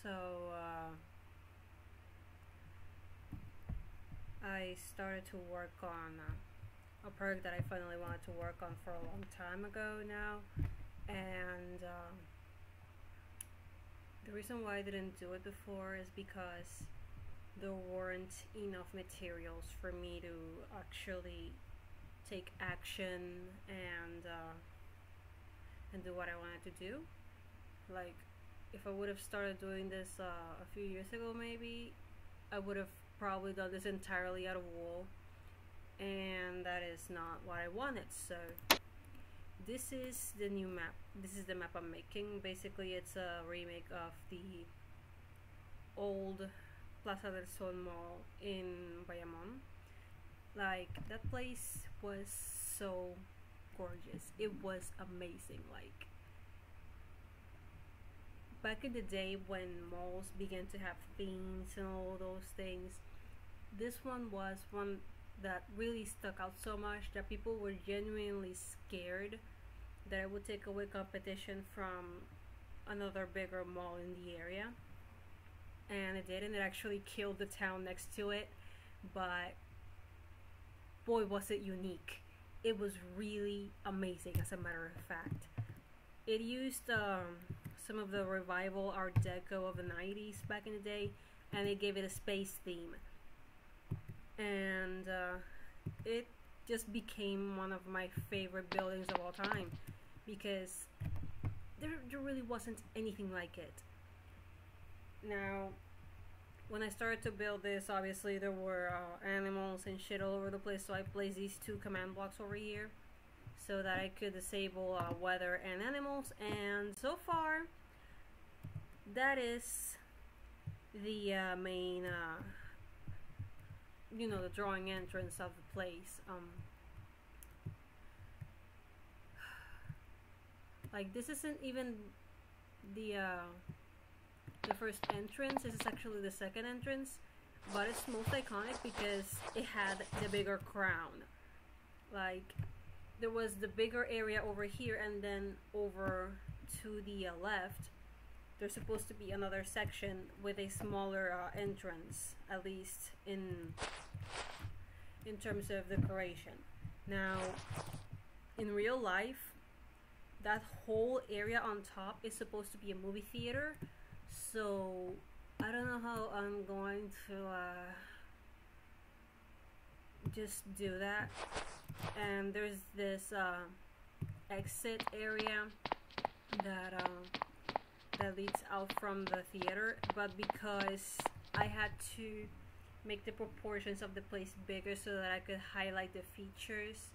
So I started to work on a project that I finally wanted to work on for a long time ago now, and the reason why I didn't do it before is because there weren't enough materials for me to actually take action and do what I wanted to do. Like, if I would have started doing this a few years ago, maybe I would have probably done this entirely out of wool, and that is not what I wanted. So this is the new map. This is the map I'm making. Basically, it's a remake of the old Plaza del Sol mall in Bayamon. Like, that place was so gorgeous. It was amazing. Like, back in the day when malls began to have themes and all those things, this one was one that really stuck out so much that people were genuinely scared that it would take away competition from another bigger mall in the area. And it did, and it actually killed the town next to it. But boy, was it unique. It was really amazing, as a matter of fact. It used some of the revival Art Deco of the 90s back in the day, and it gave it a space theme. And it just became one of my favorite buildings of all time, because there really wasn't anything like it. Now, when I started to build this, obviously there were animals and shit all over the place, so I placed these two command blocks over here so that I could disable weather and animals. And so far, that is the main, you know, the drawing entrance of the place. Like, this isn't even the first entrance. This is actually the second entrance, but it's most iconic because it had the bigger crown. Like, there was the bigger area over here, and then over to the left there's supposed to be another section with a smaller entrance, at least in terms of decoration. Now, in real life, that whole area on top is supposed to be a movie theater, so I don't know how I'm going to just do that. And there's this exit area that that leads out from the theater, but because I had to make the proportions of the place bigger so that I could highlight the features,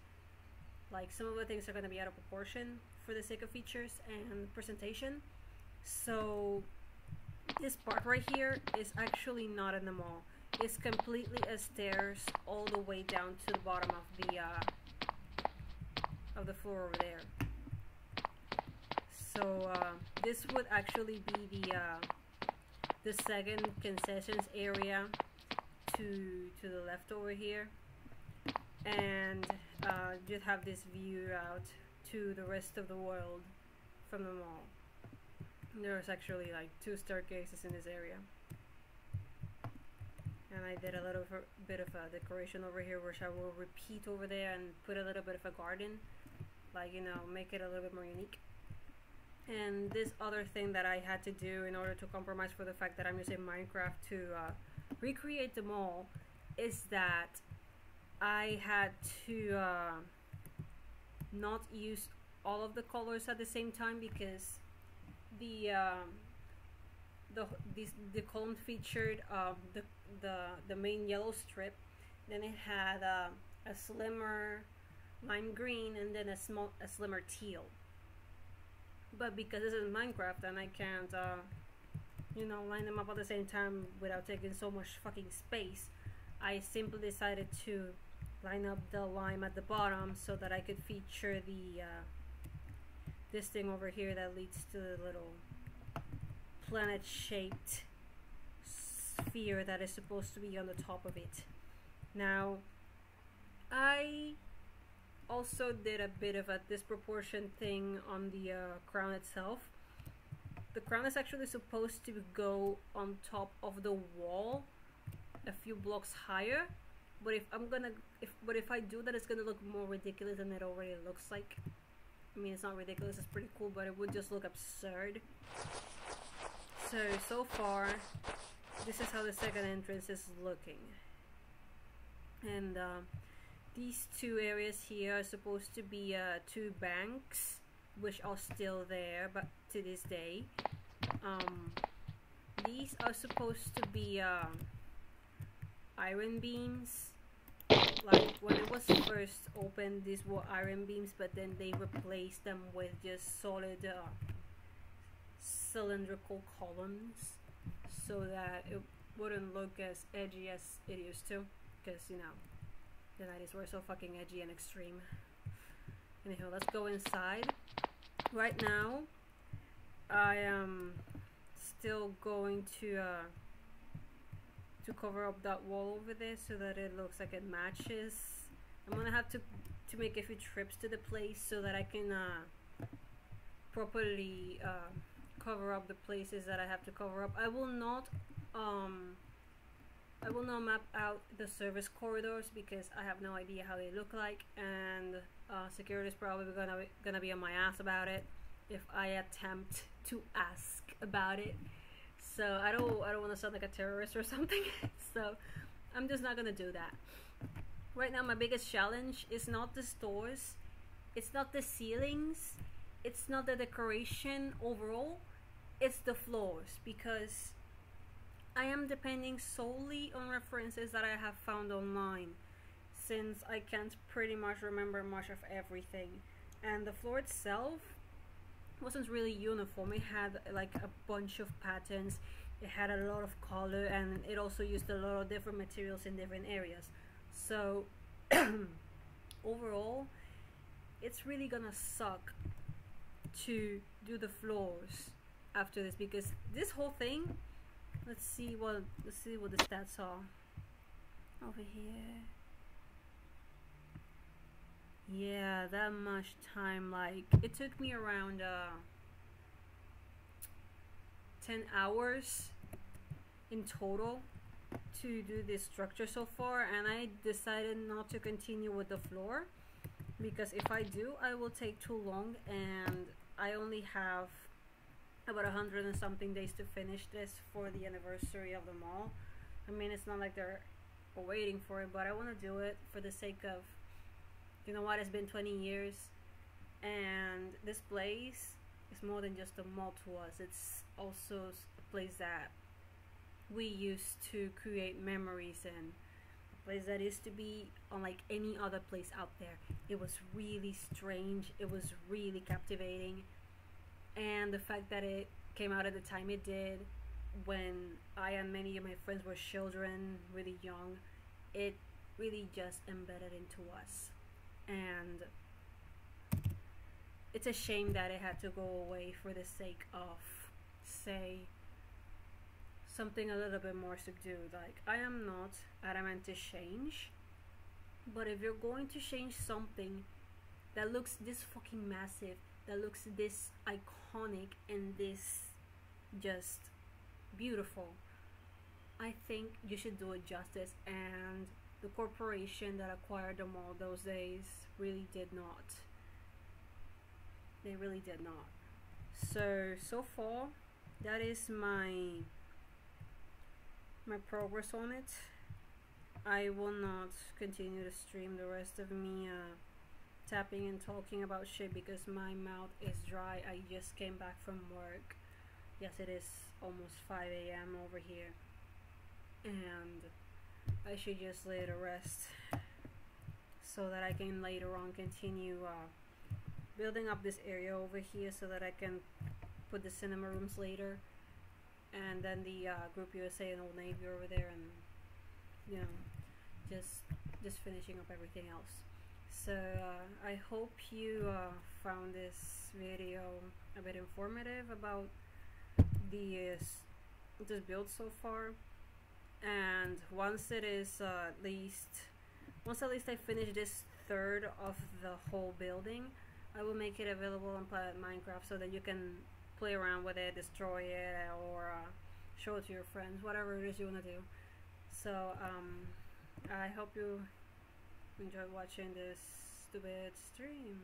like, some of the things are going to be out of proportion for the sake of features and presentation. So this part right here is actually not in the mall. It's completely a stairs all the way down to the bottom of the floor over there. So this would actually be the second concessions area to the left over here, and just have this view out to the rest of the world from the mall. There's actually like 2 staircases in this area, and I did a little bit of a decoration over here, which I will repeat over there, and put a little bit of a garden, like, you know, make it a little bit more unique. And this other thing that I had to do in order to compromise for the fact that I'm using Minecraft to recreate the mall is that I had to not use all of the colors at the same time, because the column featured the main yellow strip, then it had a slimmer lime green, and then a slimmer teal. But because this is Minecraft and I can't you know, line them up at the same time without taking so much fucking space, I simply decided to line up the lime at the bottom so that I could feature the this thing over here that leads to the little planet-shaped sphere that is supposed to be on the top of it. Now, I also did a bit of a disproportion thing on the crown itself, the crown is actually supposed to go on top of the wall a few blocks higher, but if I do that, it's gonna look more ridiculous than it already looks like. I mean, it's not ridiculous, it's pretty cool, but it would just look absurd. So far this is how the second entrance is looking. And these two areas here are supposed to be two banks, which are still there but to this day. These are supposed to be iron beams. Like when it was first opened, these were iron beams, but then they replaced them with just solid cylindrical columns so that it wouldn't look as edgy as it used to, because you know the 90s were so fucking edgy and extreme. Anyhow, let's go inside. Right now I am still going to cover up that wall over there so that it looks like it matches. I'm gonna have to make a few trips to the place so that I can properly cover up the places that I have to cover up. I will not map out the service corridors because I have no idea how they look like, and security is probably gonna be on my ass about it if I attempt to ask about it. So I don't want to sound like a terrorist or something. So I'm just not gonna do that. Right now my biggest challenge is not the stores, it's not the ceilings, it's not the decoration overall, it's the floors, because I am depending solely on references that I have found online, since I can't pretty much remember much of everything. And the floor itself wasn't really uniform. It had like a bunch of patterns, it had a lot of color, and it also used a lot of different materials in different areas. So overall it's really gonna suck to do the floors after this, because this whole thing, let's see what the stats are over here. Yeah, that much time. Like it took me around 10 hours in total to do this structure so far, and I decided not to continue with the floor because if I do, I will take too long, and I only have about 100 and something days to finish this for the anniversary of the mall. I mean, it's not like they're waiting for it, but I want to do it for the sake of, you know what, it's been 20 years, and this place is more than just a mall to us. It's also a place that we used to create memories in, a place that used to be unlike any other place out there. It was really strange, it was really captivating, and the fact that it came out at the time it did, when I and many of my friends were children, really young, it really just embedded into us. And it's a shame that it had to go away for the sake of, say, something a little bit more subdued. Like, I am not adamant to change, but if you're going to change something that looks this fucking massive, that looks this iconic and this just beautiful, I think you should do it justice. And the corporation that acquired the mall those days really did not. They really did not. So far, that is my progress on it. I will not continue to stream the rest of me tapping and talking about shit because my mouth is dry. I just came back from work. Yes, it is almost 5 a.m. over here, and I should just lay to rest so that I can later on continue building up this area over here so that I can put the cinema rooms later, and then the Group USA and Old Navy over there, and you know, just finishing up everything else. So I hope you found this video a bit informative about this build so far, and once it is at least I finish this third of the whole building, I will make it available on Planet Minecraft so that you can play around with it, destroy it, or show it to your friends, whatever it is you want to do. So I hope you enjoyed watching this stupid stream.